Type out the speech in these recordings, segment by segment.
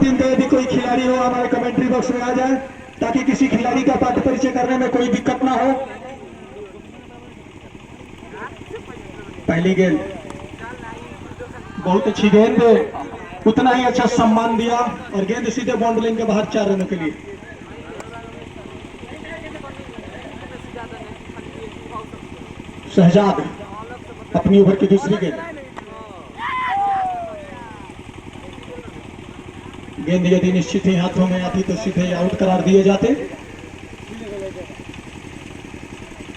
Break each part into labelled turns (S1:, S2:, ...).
S1: Team का यदि कोई खिलाड़ी हो हमारे कमेंट्री बॉक्स में आ जाए ताकि किसी खिलाड़ी का पाठ परिचय करने में कोई दिक्कत ना हो। पहली गेंद बहुत अच्छी गेंद, उतना ही अच्छा सम्मान दिया और गेंद सीधे बाउंड्री लाइन के बाहर 4 रनों के लिए। शहजाद अपनी ओवर की दूसरी गेंद, गेंद यदि निश्चित ही हाथों में आती तो सीधे आउट करार दिए जाते।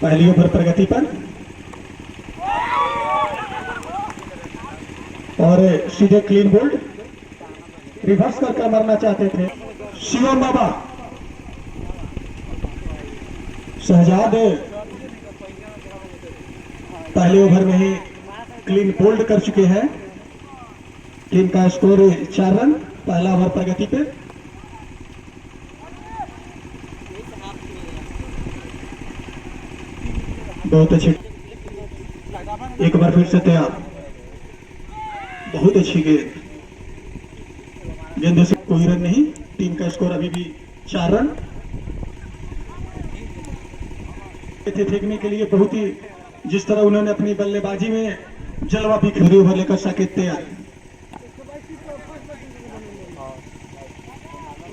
S1: पहली ओवर प्रगति पर और सीधे क्लीन बोल्ड, रिवर्स करके मरना चाहते थे शिवम बाबा। शहजाद पहले ओवर में ही क्लीन बोल्ड कर चुके हैं। टीम का स्कोर 4 रन, पहला ओवर प्रगति पे। बहुत अच्छी, एक बार फिर से तैयार, बहुत अच्छी गेंद, गेंद से कोई रन नहीं। टीम का स्कोर अभी भी 4 रन। फेंकने के लिए बहुत ही, जिस तरह उन्होंने अपनी बल्लेबाजी में जलवा भी कर, ओवर लेकर साकेत तैयार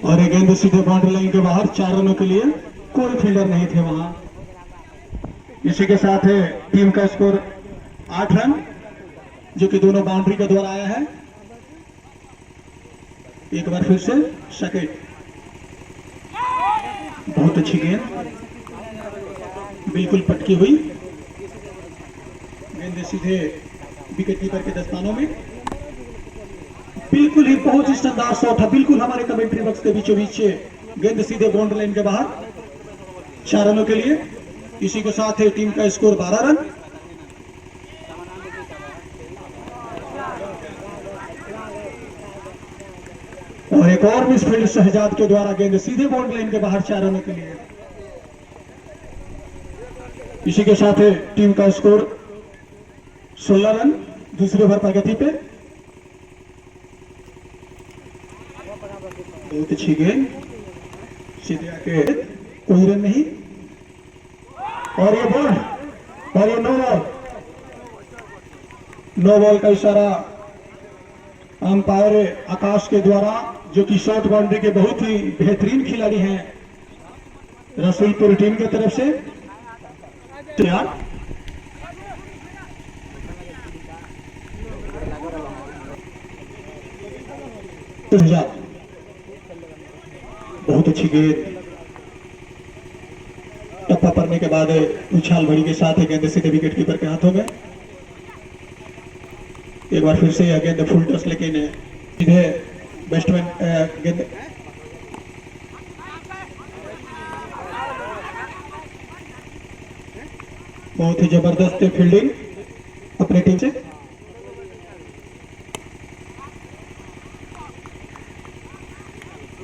S1: और एक गेंद सीधे बाउंड्री लाइन के बाहर 4 रनों के लिए। कोई फील्डर नहीं थे वहां। इसी के साथ है टीम का स्कोर 8 रन, जो कि दोनों बाउंड्री के द्वारा आया है। एक बार फिर से साकेत, बहुत अच्छी गेंद, बिल्कुल पटकी हुई गेंद सीधे विकेट कीपर के दस्तानों में। बिल्कुल ही बहुत ही शानदार शॉट है, बिल्कुल हमारे कमेंट्री बॉक्स के बीचों बीच गेंद सीधे बाउंड्री लाइन के बाहर 4 रनों के लिए। इसी के साथ है टीम का स्कोर 12 रन। और एक और मिसफील्ड शहजाद के द्वारा, गेंद सीधे बाउंड्री लाइन के बाहर 4 रनों के लिए। इसी के साथ है टीम का स्कोर 16 रन, दूसरे ओवर प्रगति पे। बहुत अच्छी गेंद, सीधे आके कोई रन नहीं। और ये बॉल, और ये नो बॉल, नो बॉल का इशारा अंपायर आकाश के द्वारा, जो कि शॉर्ट बाउंड्री के बहुत ही बेहतरीन खिलाड़ी हैं रसूलपुर टीम की तरफ से। तैयार, बहुत अच्छी गेंद, टप्पा पड़ने के बाद उछाल भरी के साथ गेंद सीधे विकेट कीपर के हाथों में। एक बार फिर से गेंद फुल टॉस, लेकिन सीधे बैट्समैन गेंद बहुत ही जबरदस्त फील्डिंग अपनी टीम से।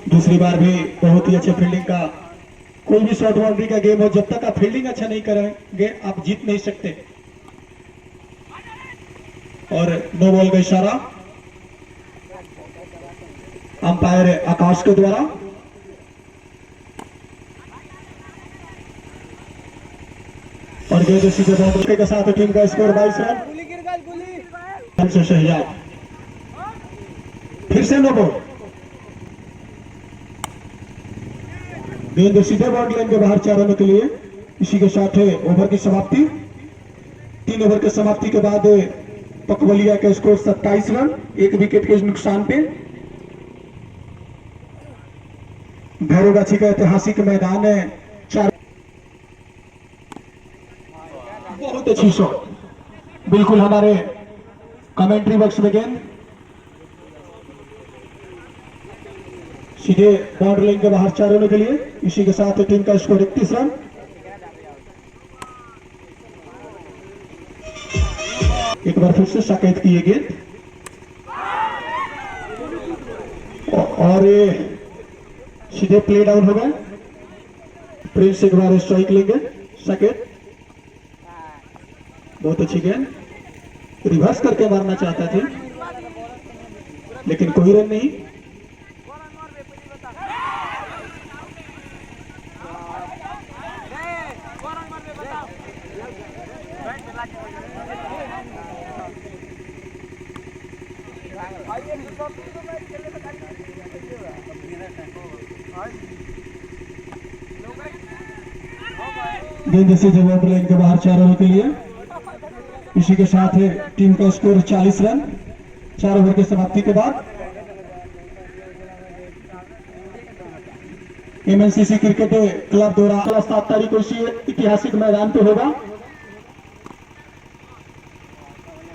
S1: दूसरी बार भी बहुत ही अच्छे फील्डिंग का, कोई भी शॉर्ट बाउंड्री का गेम हो, जब तक आप फील्डिंग अच्छा नहीं करेंगे आप जीत नहीं सकते। और नो बॉल का इशारा अंपायर आकाश के द्वारा। और गेंद सीधे बाउंड्री के साथ टीम का स्कोर 22 रन से शहजाद, फिर से नो बॉल, गेंद सीधे बाउंड्री लाइन के बाहर 4 रनों के लिए। इसी के साथ है ओवर की समाप्ति। 3 ओवर के समाप्ति के बाद पकवलिया का स्कोर 27 रन, 1 विकेट के नुकसान पे। भैरवगाछी का ऐतिहासिक मैदान है, 4, बहुत अच्छी शॉट, बिल्कुल हमारे कमेंट्री बॉक्स में गेंद सीधे बाउंड्री लाइन के बाहर 4 रनों के लिए। इसी के साथ टीम का स्कोर 31 रन। एक बार फिर से साकेत की ये गेंद और ये सीधे प्ले डाउन हो गए। प्रिंस एक बार स्ट्राइक लेंगे। साकेत, बहुत अच्छी गेंद, रिवर्स करके मारना चाहता थे लेकिन कोई रन नहीं। गेंद सीधे बॉर्डर लाइन के बाहर 4 ओवर के लिए। इसी के साथ टीम का स्कोर 40 रन 4 ओवर की समाप्ति के बाद। एमएनसीसी क्रिकेट क्लब द्वारा 7 तारीख को इसी ऐतिहासिक मैदान पे होगा।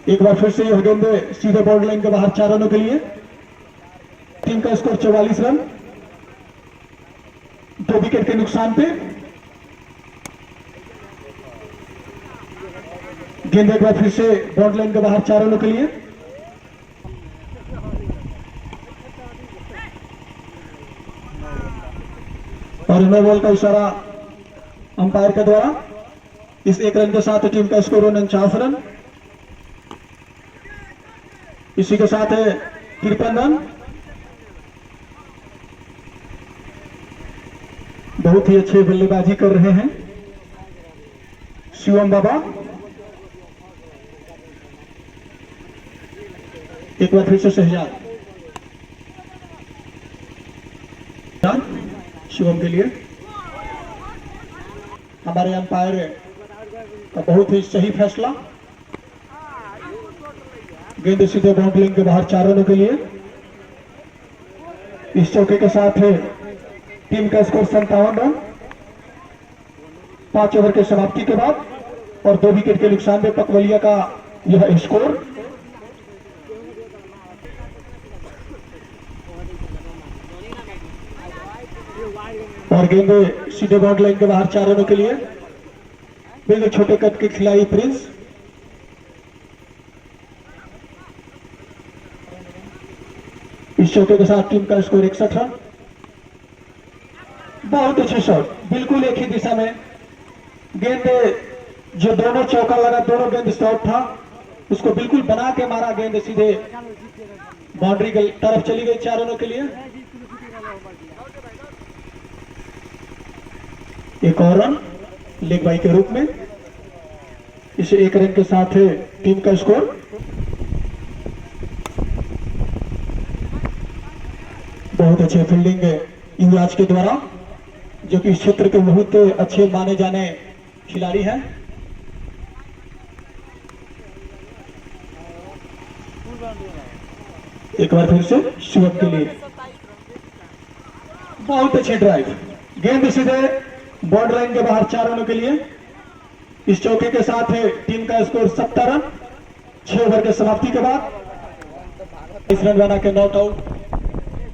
S1: एक बार फिर से यह गेंद सीधे बॉर्डर लाइन के बाहर 4 रनों के लिए। टीम का स्कोर 44 रन 2 विकेट के नुकसान पे। गेंद एक बार फिर से बॉर्डर लाइन के बाहर 4 रनों के लिए। और नो बॉल का इशारा अंपायर के द्वारा। इस 1 रन के साथ टीम का स्कोर 49 रन। इसी के साथ 53 रन। बहुत ही अच्छे बल्लेबाजी कर रहे हैं शिवम बाबा। एक बार फिर से शहजाद शिवम के लिए। हमारे अंपायर का बहुत ही सही फैसला। गेंद सीधे बाउंड्री लाइन के बाहर 4 रनों के लिए। इस चौके के साथ टीम का स्कोर 57 रन 5 ओवर के समाप्ति के बाद और 2 विकेट के नुकसान में पकवलिया का यह स्कोर। और गेंद सीधे बाउंड्री लाइन के बाहर 4 रनों के लिए। बिल्कुल छोटे कद के खिलाड़ी प्रिंस। इस चौके के साथ टीम का स्कोर 61 रन। बहुत अच्छे शॉट, बिल्कुल एक ही दिशा में गेंद। जो दोनों चौका लगा, दोनों गेंद शॉट था, उसको बिल्कुल बना के मारा। गेंद सीधे बाउंड्री की तरफ चली गई 4 रनों के लिए। एक और रन लेग बाई के रूप में। इसे 1 रन के साथ टीम का स्कोर। बहुत अच्छे फील्डिंग युवराज के द्वारा, जो कि इस क्षेत्र के बहुत अच्छे माने जाने खिलाड़ी हैं। एक बार फिर से शिवम के लिए बहुत अच्छी ड्राइव। गेंद सीधे बॉर्डर लाइन के बाहर 4 रनों के लिए। इस चौके के साथ टीम का स्कोर 70 रन 6 ओवर के समाप्ति के बाद। इस रन बना के नॉट आउट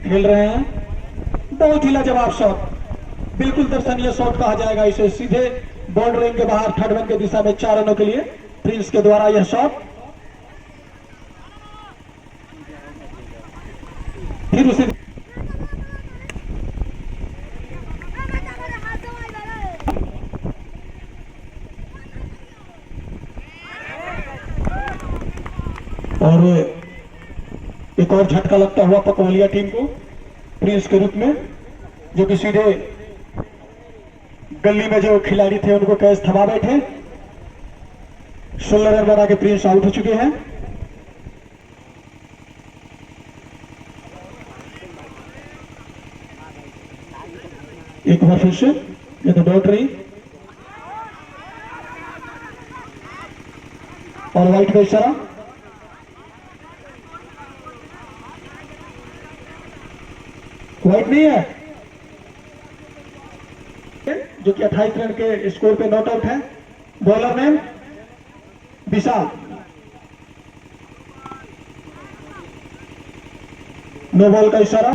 S1: खेल रहे हैं। बहुत ही लाजवाब शॉट, बिल्कुल दर्शनीय शॉट कहा जाएगा इसे। सीधे बॉर्डर लाइन के बाहर 3rd वन के दिशा में 4 रनों के लिए प्रिंस के द्वारा यह शॉट। फिर उसे और एक और झटका लगता हुआ पकवलिया टीम को प्रिंस के रूप में, जो कि सीधे गली में जो खिलाड़ी थे उनको कैच थमा बैठे। 16 रन बना के प्रिंस आउट हो चुके हैं। एक बार फिर से ये तो डॉट रही और व्हाइट का इशारा। व्हाइट नहीं है, जो कि 28 रन के स्कोर पे नॉट आउट है। बॉलर नेम विशाल। नो बॉल का इशारा।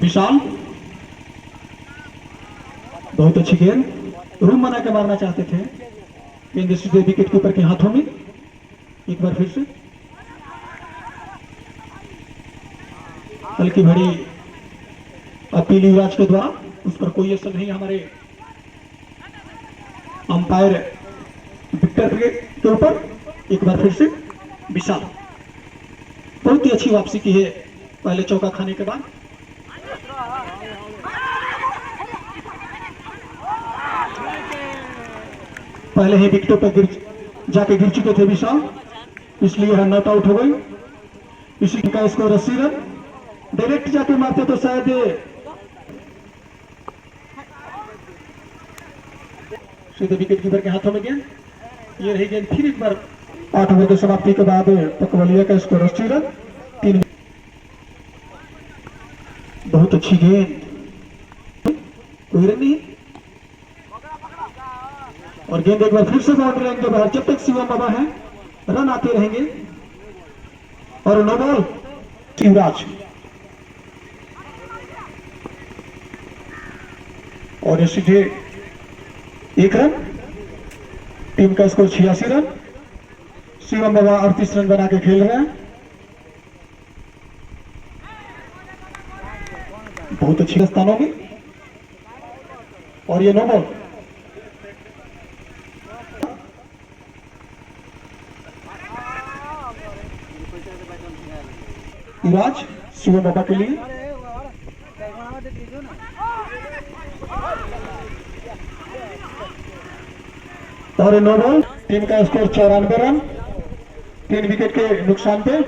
S1: विशाल बहुत अच्छी गेंद, रूम बना के मारना चाहते थे। गेंद सीधे विकेट कीपर के हाथों में। एक बार फिर से हल्की भरी अपील युवराज के द्वारा, उस पर कोई असर नहीं। हमारे अंपायर विक्टर के ऊपर एक बार फिर से विशाल बहुत ही अच्छी वापसी की है पहले चौका खाने के बाद। पहले ही विकेटों पर जाके गिर चुके थे विशाल, इसलिए नॉट आउट हो गई। इसी का स्कोर 80 रन डायरेक्ट जाके मारते तो शायद सीधे विकेट कीपर के हाथों में गेंद। ये रही गेंद फिर एक बार। 8 ओवर की समाप्ति के बाद पकवलिया का स्कोर 80 रन। 3 बहुत अच्छी गेंद, कोई रन नहीं और गेंद एक बार फिर से बाउंड्री लाइन के बाहर। जब तक शिवम बाबा है रन आते रहेंगे और नो बॉल। शिवराज और सीधे 1 रन। टीम का स्कोर 86 रन। शिवम बाबा 38 रन बना के खेल रहे हैं। बहुत अच्छी स्थानों में और ये नो बॉल। युवराज शिवम बाबा के लिए और नो बॉल। टीम का स्कोर 94 रन। 3 विकेट के नुकसान पे।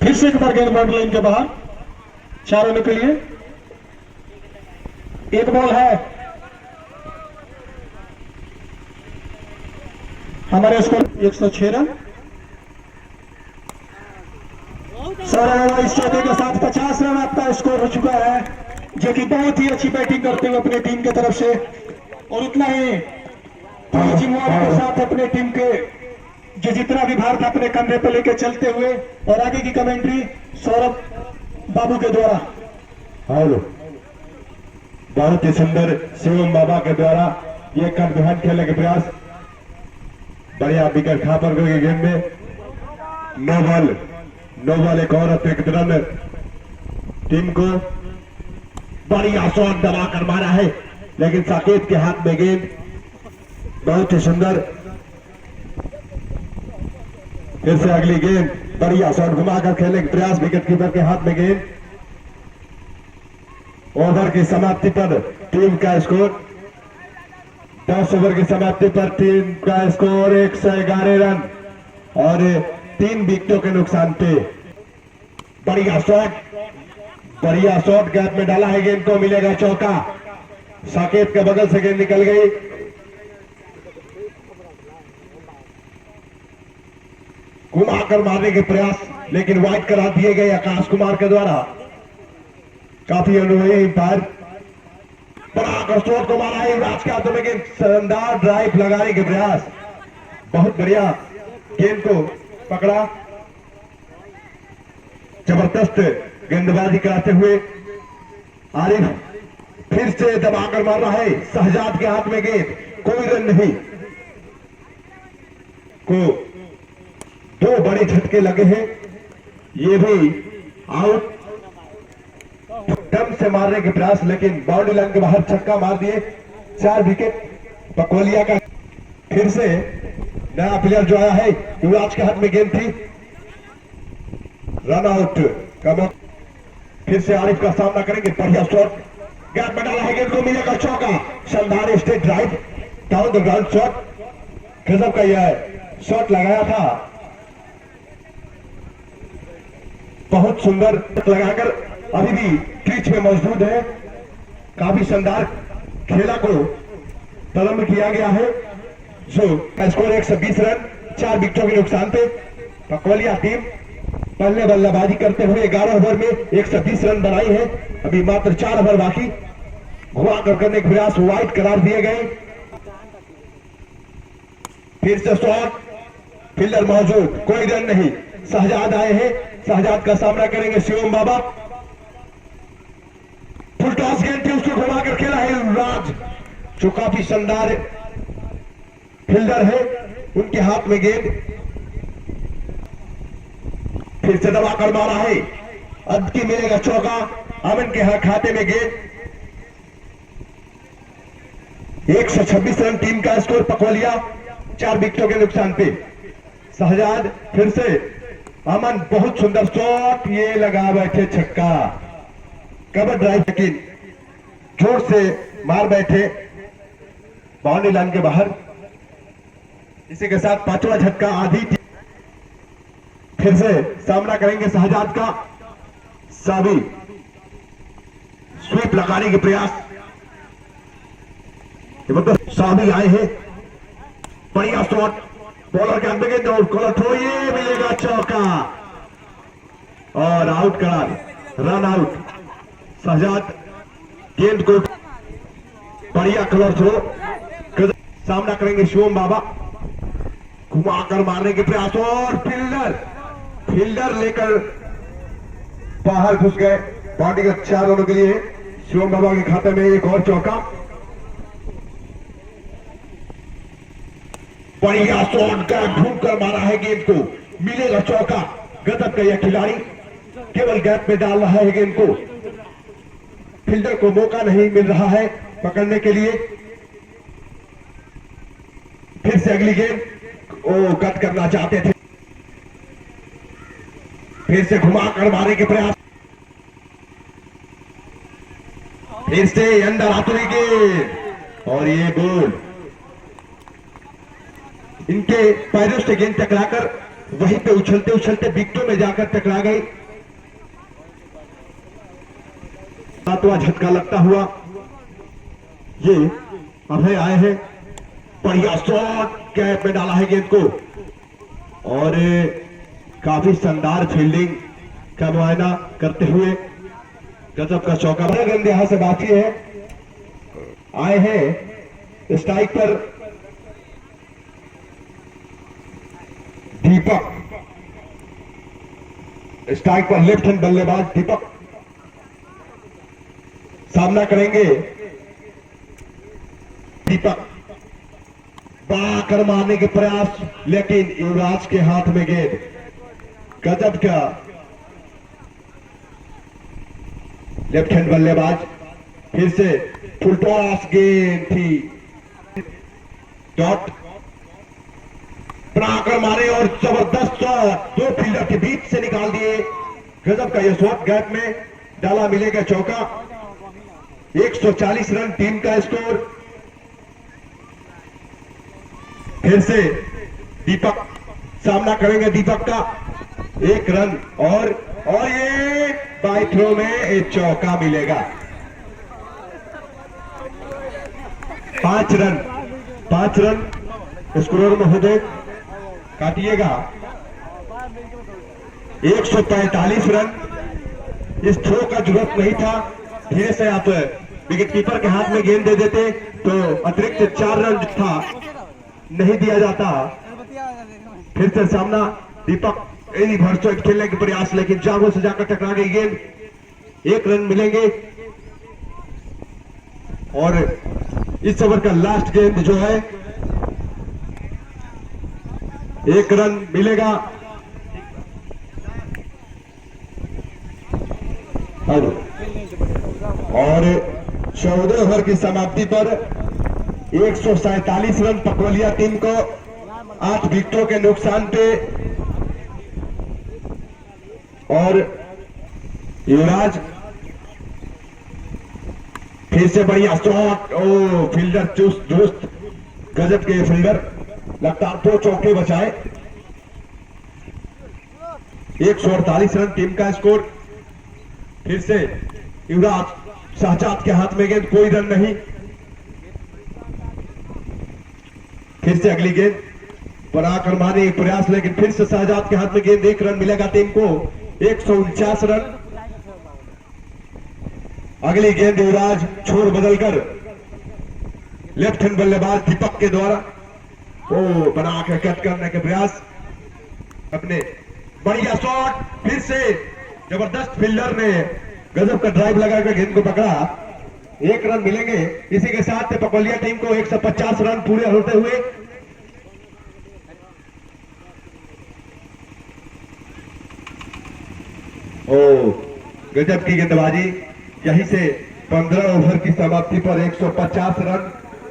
S1: फिर से एक बार गेंद बाउंड्री लाइन के बाहर 4 रनों के लिए। 1 बॉल है। हमारे स्कोर 106 रन। सर इस चौके के साथ 50 रन आपका स्कोर हो चुका है, जो कि बहुत ही अच्छी बैटिंग करते हुए अपने टीम की तरफ से और उतना ही जिम्मेवारी के साथ अपने टीम के जो जितना भी भार था अपने कंधे पर लेकर चलते हुए। और आगे की कमेंट्री सौरभ बाबू के द्वारा।
S2: हेलो, बहुत ही सुंदर शिवम बाबा के द्वारा ये कदम खेलने के प्रयास। बढ़िया विकेट खापर की गेंद में नो बॉल एक और अतिरिक्त रन। टीम को बढ़िया शॉट दबाकर मारा है, लेकिन साकेत के हाथ में गेंद। बहुत ही सुंदर। फिर से अगली गेंद, बढ़िया शॉट घुमाकर खेलने का प्रयास। विकेट कीपर के हाथ में गेंद। ओवर की समाप्ति पर टीम का स्कोर 10 ओवर की समाप्ति पर टीम का स्कोर 111 रन और 3 विकेटों के नुकसान पे। बढ़िया शॉट गैप में डाला है गेंद को, मिलेगा चौका। साकेत के बगल से गेंद निकल गई। घुमाकर मारने के प्रयास, लेकिन वाइड करा दिए गए आकाश कुमार के द्वारा। काफी अनुभवी अंपायर। बड़ा शॉट को मारा है युवराज के हाथों में गेंद। शानदार ड्राइव लगाने के प्रयास, बहुत बढ़िया गेंद को पकड़ा। जबरदस्त गेंदबाजी कराते हुए आरिफ फिर से दबाकर मार रहा है। शहजाद के हाथ में गेंद, कोई रन नहीं। को 2 बड़े झटके लगे हैं, ये भी आउट। दम से मारने के प्रयास, लेकिन बाउंड्री लाइन के बाहर छक्का मार दिए। 4 विकेट पकोलिया का। फिर से नया प्लेयर जो आया है, युवराज के हाथ में गेंद थी। रन आउट का मौका। फिर से आरिफ का सामना करेंगे। बढ़िया शॉट गैप में डाला है गेंद को, मिलेगा चौका। शानदार straight drive, down the ground shot. गजब का यह शॉट लगाया था, बहुत सुंदर लगाकर अभी भी क्रीज में मौजूद है। काफी शानदार खेला को प्रारंभ किया गया है, जो स्कोर 120 रन 4 विकेटों के नुकसान पे। पकवलिया टीम पहले बल्लेबाजी करते हुए 11 ओवर में 120 रन बनाई है। अभी मात्र 4 ओवर बाकी। घुमा कर करने के प्रयास, वाइड करार दिए गए। फिर से शॉट, फील्डर मौजूद, कोई रन नहीं। शहजाद आए हैं, शहजाद का सामना करेंगे शिवम बाबा। फुल टॉस गेंद थी, उसको घुमाकर खेला है युवराज, जो काफी शानदार फील्डर है। उनके हाथ में गेंद, फिर से दबाकर मारा है। अब की मिलेगा चौका। अमन के खाते में गेंद। 126 रन टीम का स्कोर। पकोलिया 4 विकेटों के नुकसान पे। शहजाद फिर से। अमन बहुत सुंदर शॉट, ये लगा बैठे छक्का। कवर ड्राइव, लेकिन जोर से मार बैठे बाउंड्री लाइन के बाहर। इसी के साथ 5वां झटका आधी फिर से सामना करेंगे शहजाद का। साबी स्वीप लगाने के प्रयास, साबी आए हैं, बढ़िया शॉट, बॉलर के अंदर गेंद और कॉलर थ्रो, ये मिलेगा चौका और आउट करार, रन आउट। शहजाद गेंद को बढ़िया कलर थ्रो, सामना करेंगे शिवम बाबा, घुमाकर मारने के प्रयास और फील्डर लेकर बाहर घुस गए। पार्टी का 4 रनों के लिए शिवम बाबा के खाते में एक और चौका। बढ़िया शॉट का घूमकर मारा है गेंद को, मिलेगा चौका। गजब का यह खिलाड़ी केवल गैप में डाल रहा है गेंद को, फील्डर को मौका नहीं मिल रहा है पकड़ने के लिए। फिर से अगली गेंद कट करना चाहते थे, फिर से घुमाकर मारने के प्रयास, फिर से अंदर आतुरी गेंद और ये गोल। इनके पैरों से गेंद टकराकर वहीं पे उछलते उछलते विकेटों में जाकर टकरा गई। 7वां झटका लगता हुआ ये अभय आए हैं, बढ़िया शॉट, कैप में डाला है गेंद को और काफी शानदार फील्डिंग का मुआयना करते हुए गजब का चौका। गेंद यहां से बाकी है, आए हैं स्ट्राइक पर दीपक, स्ट्राइक पर लेफ्ट हैंड बल्लेबाज दीपक सामना करेंगे। दीपक बाकर मारने के प्रयास, लेकिन युवराज के हाथ में गेंद, गजब का लेफ्ट हैंड बल्लेबाज, फिर से फुल टॉस गेंद थी, डॉट बनाकर मारे और जबरदस्त शॉट, 2 फील्डर के बीच से निकाल दिए। गजब का यह शॉट, गैप में डाला, मिलेगा चौका। 140 रन टीम का स्कोर। फिर से दीपक सामना करेंगे, दीपक का 1 रन और ये बाई थ्रो में एक चौका मिलेगा। 5 रन स्कोर महोदय काटिएगा। 145 रन, इस थ्रो का जरूरत नहीं था, धीरे से आप विकेट कीपर के हाथ में गेंद दे देते तो अतिरिक्त 4 रन था नहीं दिया जाता। फिर से सामना दीपक, भरसों खेलने के प्रयास, लेकिन जागो से जाकर टकरा गई गेंद। 1 रन मिलेंगे और इस ओवर का लास्ट गेंद जो है 1 रन मिलेगा। और 14 ओवर की समाप्ति पर 147 रन पकवलिया टीम को, 8 विकेटों के नुकसान पे। और युवराज फिर से बढ़िया शॉट, फील्डर चुस्त दुरुस्त, गजब के फील्डर, लगातार 2 चौके बचाए। 148 रन टीम का स्कोर। फिर से युवराज शहजाद के हाथ में गेंद, कोई रन नहीं। फिर से अगली गेंद बनाकर मारने का प्रयास, लेकिन फिर से शहजाद के हाथ में गेंद। 1 रन मिलेगा टीम को, 149 रन। अगली गेंद युवराज छोर बदलकर लेफ्ट हैंड बल्लेबाज दीपक के द्वारा बनाकर कट करने के प्रयास, अपने बढ़िया शॉट, फिर से जबरदस्त फील्डर ने गजब का ड्राइव लगाकर गेंद को पकड़ा। 1 रन मिलेंगे। इसी के साथ पकवलिया टीम को 150 रन पूरे होते हुए गजब की गेंदबाजी। यहीं से 15 ओवर की समाप्ति पर 150 रन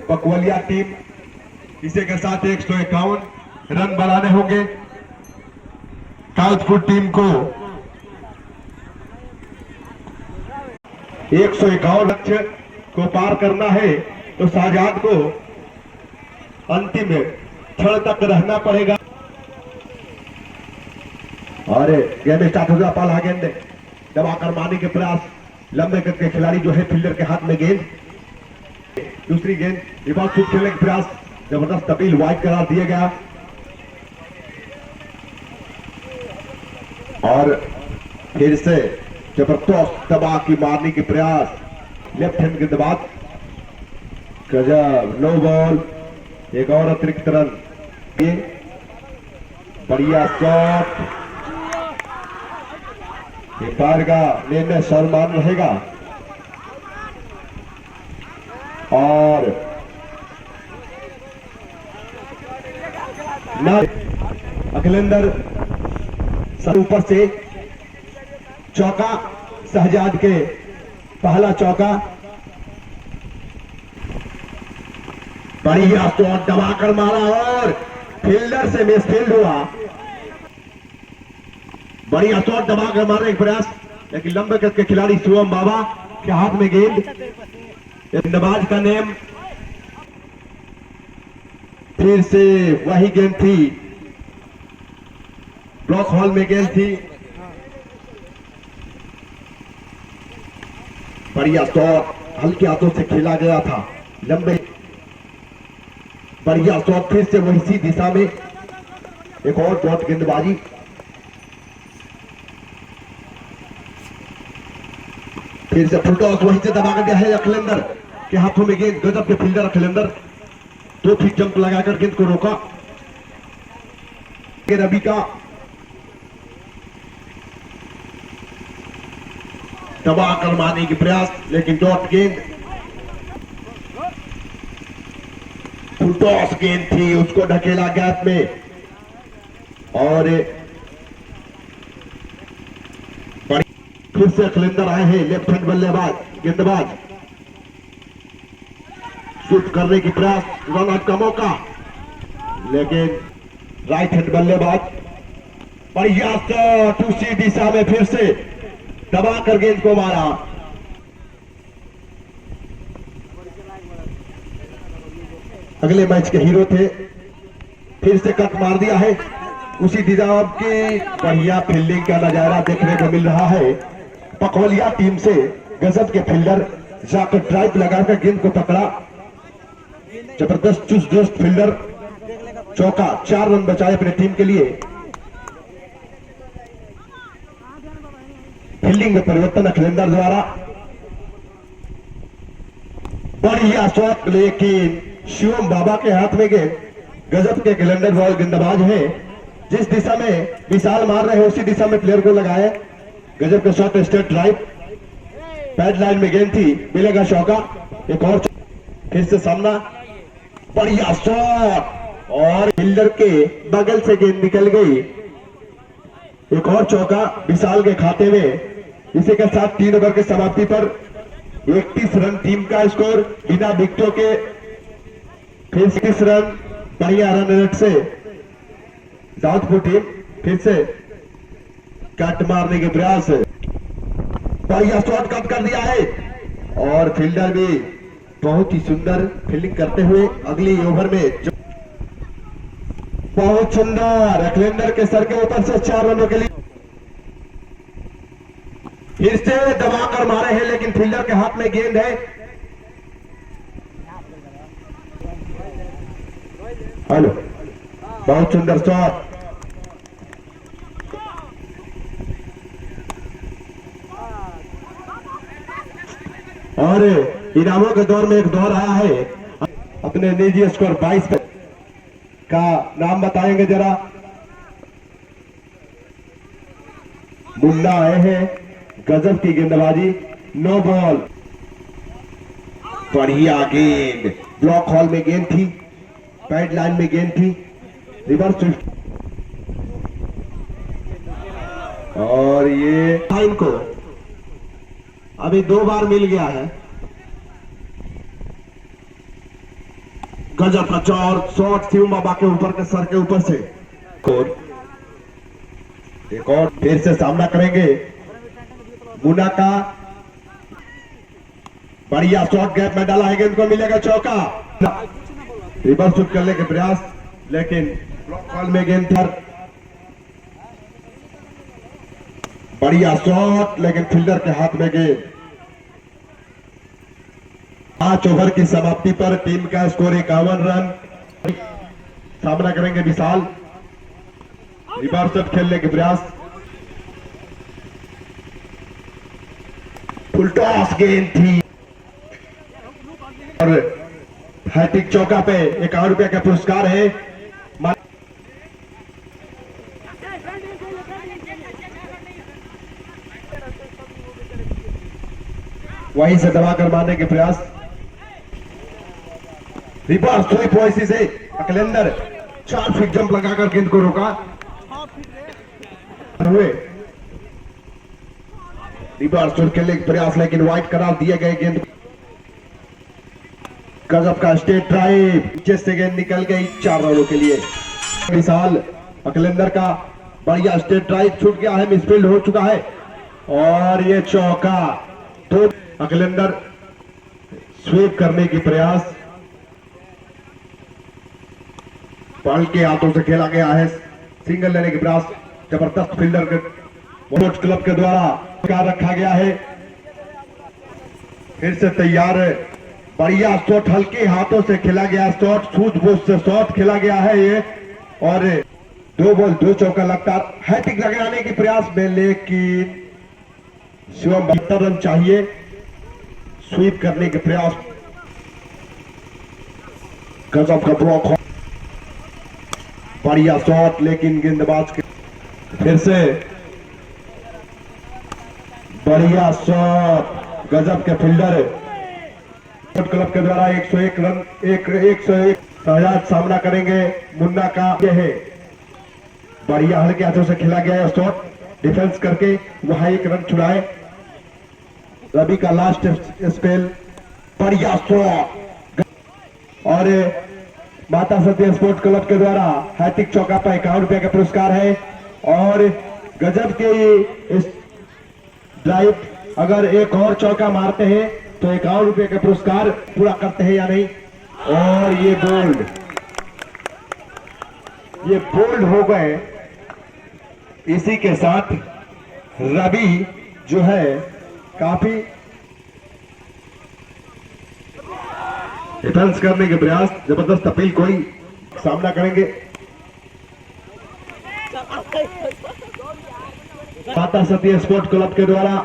S2: पकवलिया टीम, इसी के साथ 151 रन बनाने होंगे ताजपुर टीम को। 151 लक्ष्य को पार करना है तो शहजाद को अंतिम क्षण तक रहना पड़ेगा। और गेंद स्टार्ट हो गया, पाला गेंद दबाकर मारने के प्रयास, लंबे कद के खिलाड़ी जो है फील्डर के हाथ में गेंद, दूसरी गेंद रिवर्स स्विप खेलने के प्रयास, जबरदस्त अपील, वाइड करार दिया गया और फिर से जबरदस्त दबा की मारने के प्रयास, लेफ्ट हैंड गेंदबाज, गजब, नो बॉल, एक और अतिरिक्त रन, बढ़िया शॉट, अंपायर का निर्णय सम्मान रहेगा और अखिलेंद्र सर ऊपर से चौका, शहजाद के पहला चौका, बढ़िया शॉट दबाकर मारा और फील्डर से मिसफील्ड हुआ, बढ़िया शॉट दबाकर मारने का प्रयास, लेकिन लंबे कद के खिलाड़ी शिवम बाबा के हाथ में गेंद, गेंदबाज का नेम, फिर से वही गेंद थी, ब्लॉक हॉल में गेंद थी, बढ़िया शॉट हल्के हाथों से खेला गया था, लंबे, बढ़िया शॉट, फिर से वही सी दिशा में एक और डॉट गेंदबाजी, फिर से फुल टॉस वहीं से दबाकर दिया है अखिलेंद्र के हाथों में गेंद, गजब के फील्डर अखिलेंद्र, 2 फीट जंप लगाकर गेंद को रोका, रवि का दबाकर मारने की प्रयास, लेकिन डॉट गेंद, फुल टॉस गेंद थी, उसको ढकेला गैप में और फिर से अखिलेंद्र आए हैं, लेफ्ट हैंड बल्लेबाज गेंदबाज, शूट करने की प्रयास, रन आउट का मौका, लेकिन राइट हैंड बल्लेबाज, बढ़िया शॉट उसी दिशा में फिर से दबाकर गेंद को मारा, अगले मैच के हीरो थे, फिर से कट मार दिया है उसी दिशा की, बढ़िया फील्डिंग का नजारा देखने को मिल रहा है, पकौलिया टीम से गजब के फील्डर जाकर ड्राइव लगाकर गेंद को पकड़ा, जबरदस्त चुस्त फील्डर, चौका, 4 रन बचाए अपने टीम के लिए, फील्डिंग में परिवर्तन अखिलेंद्र द्वारा, बढ़िया शॉट, लेकिन शिवम बाबा के हाथ में गेंद, गजब के कैलेंडर बॉल गेंदबाज है, जिस दिशा में विशाल मार रहे हैं उसी दिशा में प्लेयर को लगाए, गजब का shot, straight drive, pad line में गेंद थी, मिलेगा चौका, एक और फिर से सामना, बढ़िया शॉट और फील्डर के बगल से गेंद निकल गई, एक और चौका विशाल के खाते में, इसी के साथ 3 ओवर के समाप्ति पर 31 रन टीम का स्कोर बिना विकेटों के, फिर 30 रन, बढ़िया रन रेट से दाऊदपुर टीम फिर से कट मारने के प्रयास, बढ़िया शॉट कट कर दिया है और फील्डर भी बहुत ही सुंदर फील्डिंग करते हुए अगली ओवर में बहुत सुंदर अखिलेंद्र के सर के ऊपर से 4 रनों के लिए फिर से दबाकर मारे हैं, लेकिन फील्डर के हाथ में गेंद है, हेलो, बहुत सुंदर शॉट, और इनामों के दौर में एक दौर आया है, अपने निजी स्कोर 22 का नाम बताएंगे जरा, मुन्ना आए हैं, गजब की गेंदबाजी, नो बॉल, बढ़िया गेंद, ब्लॉक हॉल में गेंद थी, पैड लाइन में गेंद थी, रिवर्स स्विफ्ट और ये लाइन को अभी 2 बार मिल गया है, गजब का चौर शॉट शिव बाबा के ऊपर के सर के ऊपर से, एक और फिर से सामना करेंगे मुन्ना का, बढ़िया शॉट गैप में डाला है, गेंद को मिलेगा चौका, रिवर्स शूट करने के प्रयास, लेकिन ब्लॉक बॉल में गेंद पर बढ़िया शॉट, लेकिन फील्डर के हाथ में गेंद। 5 ओवर की समाप्ति पर टीम का स्कोर 51 रन। सामना करेंगे विशाल। रिवर्स शॉट खेलने के प्रयास, फुल टॉस गेंद थी और हैट्रिक चौका पे 51 रुपए का पुरस्कार है। वहीं से दबाकर मारने के प्रयास, रिवर्स स्वीप वॉइस से अकलेंदर 4 फीट जंप लगाकर गेंद को रोका हुए। रिवर्स स्वीप खेलने के प्रयास, लेकिन वाइड करार दिए गए गेंद। गजब का स्टेट ड्राइव, नीचे से गेंद निकल गई 4 रनों के लिए। विशाल अकलेंदर का बढ़िया स्टेट ड्राइव छूट गया है, मिसफील्ड हो चुका है और ये चौका। तो अकलेंदर स्वीप करने की प्रयास, बॉल के हाथों से खेला गया है, सिंगल लेने के प्रयास। जबरदस्त फील्डर के स्पोर्ट्स क्लब के द्वारा कार रखा गया है। फिर से तैयार है, बढ़िया शॉट, हल्के हाथों से खेला गया शॉट, सूझबूझ से शॉट खेला गया है ये, और 2 बॉल 2 चौका लगातार हैट्रिक लगाने के प्रयास में, लेकिन शिवम 72 रन चाहिए। स्वीप करने के प्रयास, गजब का ब्लॉक, बढ़िया शॉट, लेकिन गेंदबाज के फिर से बढ़िया शॉट, गजब के फील्डर क्लब के द्वारा 101 रन 101 शहजाद सामना करेंगे मुन्ना का। यह है बढ़िया हल्के हाथों से खेला गया है शॉट, डिफेंस करके वहां 1 रन छुड़ाए। रवि का लास्ट स्पेल, बढ़िया शॉट, और माता सती स्पोर्ट्स क्लब के द्वारा हैट्रिक चौका पर 51 रुपए का पुरस्कार है। और गजब के इस ड्राइव, अगर एक और चौका मारते हैं तो 51 रुपए का पुरस्कार पूरा करते हैं या नहीं। और ये बोल्ड हो गए। इसी के साथ रवि जो है काफी डिफेंस करने के प्रयास, जबरदस्त अपील, कोई सामना करेंगे माता सती स्पोर्ट्स क्लब के द्वारा।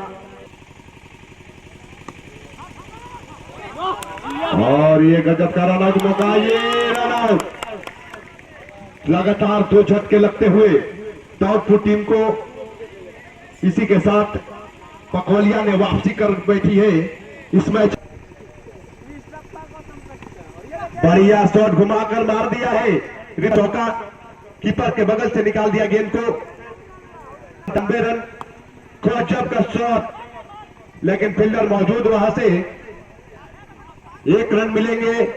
S2: और ये गजब का रन आउट मौका, ये रन आउट, लगातार 2 झटके लगते हुए डाउटफुल टीम को। इसी के साथ पकौलिया ने वापसी कर बैठी है इस मैच। बढ़िया शॉट घुमाकर मार दिया है, चौका, कीपर के बगल से निकाल दिया गेंद को। 90 रन, गजब का शॉट, लेकिन फील्डर मौजूद वहां से 1 रन मिलेंगे।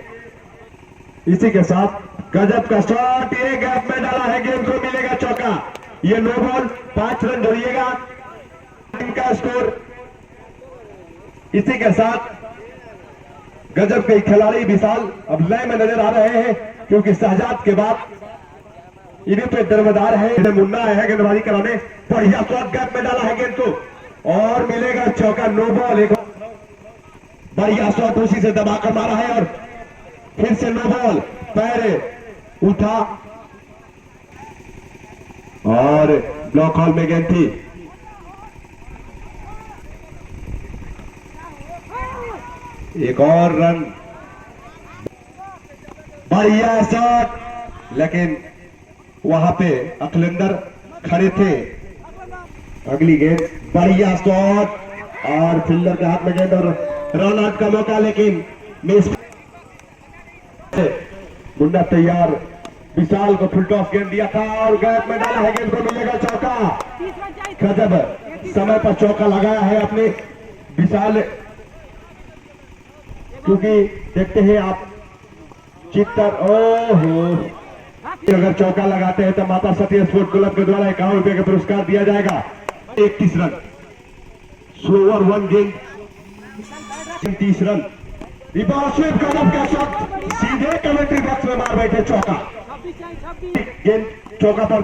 S2: इसी के साथ गजब का शॉट, ये गैप में डाला है, गेंद को मिलेगा चौका। ये नो बॉल, 5 रन जोड़िएगा टीम का स्कोर। इसी के साथ गजब के खिलाड़ी विशाल अब लय में नजर आ रहे हैं, क्योंकि शहजाद के बाद इन्हीं पे दरमदार है। मुन्ना है गेंदबाजी कराने, बढ़िया शॉट, गैप में डाला है गेंद को और मिलेगा चौका। नो बॉल, एक बढ़िया शॉट उसी से दबाकर मारा है और फिर से नो बॉल, पैर उठा और ब्लॉक हॉल में गेंद थी। एक और रन, बढ़िया शॉट, लेकिन वहां पे अखिलेंदर खड़े थे। अगली गेंद, बढ़िया शॉट और फील्डर के हाथ में गेंद और रन आउट का मौका, लेकिन मिस। मुन्ना तैयार, विशाल को फुल टॉस गेंद दिया था और गैप में डाला है, गेंद को मिलेगा चौका। गजब समय पर चौका लगाया है अपने विशाल, क्योंकि देखते हैं आप चित्तर, ओहो, अगर चौका लगाते हैं तो माता सती स्पोर्ट्स क्लब के द्वारा 51 रुपए का पुरस्कार दिया जाएगा। 31 रन, स्लोअर 1 गेंद, 30 रन, रिवर्स स्वीप, गजब का शॉट, सीधे कमेंट्री बॉक्स में मार बैठे चौका। गेंद चौका पर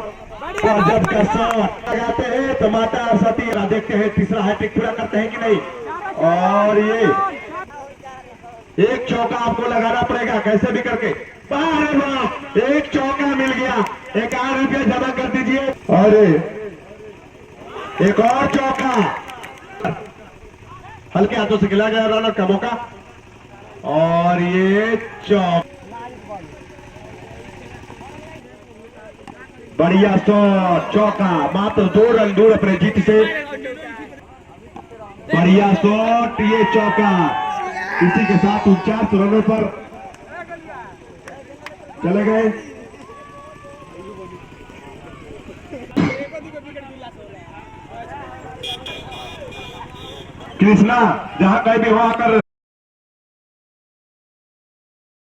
S2: और जब का शॉट लगाते हैं तो माता सरस्वती देखते हैं तीसरा हैट्रिक पूरा करते हैं कि नहीं। और ये एक चौका आपको लगाना पड़ेगा कैसे भी करके। अरे वाह, एक चौका मिल गया, 51 रुपया जमा कर दीजिए। और एक और चौका, हल्के हाथों से खिलाया गया रनर का मौका। और ये बढ़िया शॉट, चौका, मात्र 2 रन दूर अपने जीत से। बढ़िया शॉट, ये चौका। इसी के साथ 49 रनों पर चले गए। कृष्णा जहां कहीं भी हो आकर